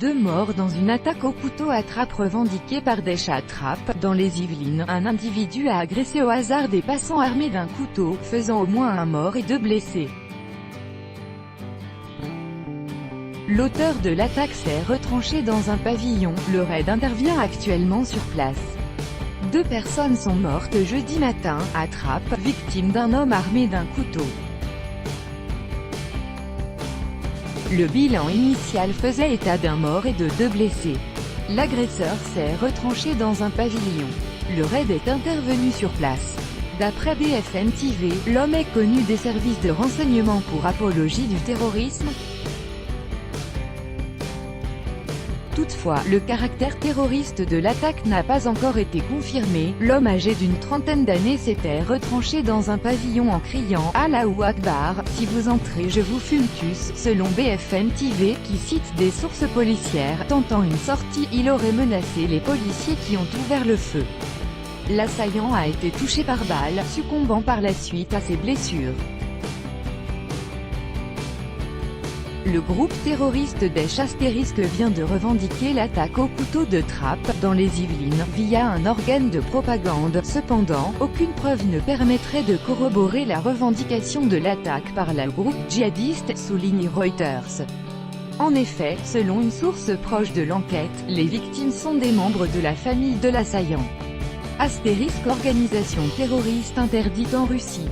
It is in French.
2 morts dans une attaque au couteau à trappe revendiquée par Daesh à Trappes, dans les Yvelines. Un individu a agressé au hasard des passants armés d'un couteau, faisant au moins 1 mort et 2 blessés. L'auteur de l'attaque s'est retranché dans un pavillon. Le raid intervient actuellement sur place. 2 personnes sont mortes jeudi matin, à Trappes, victimes d'un homme armé d'un couteau. Le bilan initial faisait état d'1 mort et de 2 blessés. L'agresseur s'est retranché dans un pavillon. Le raid est intervenu sur place. D'après BFM TV, l'homme est connu des services de renseignement pour apologie du terrorisme. Toutefois, le caractère terroriste de l'attaque n'a pas encore été confirmé. L'homme âgé d'une trentaine d'années s'était retranché dans un pavillon en criant « Allahu Akbar, si vous entrez je vous fume tous », selon BFM TV, qui cite des sources policières. Tentant une sortie, il aurait menacé les policiers qui ont ouvert le feu. L'assaillant a été touché par balle, succombant par la suite à ses blessures. Le groupe terroriste Daesh * vient de revendiquer l'attaque au couteau de Trappes, dans les Yvelines, via un organe de propagande. Cependant, aucune preuve ne permettrait de corroborer la revendication de l'attaque par le groupe djihadiste, souligne Reuters. En effet, selon une source proche de l'enquête, les victimes sont des membres de la famille de l'assaillant. * Organisation terroriste interdite en Russie.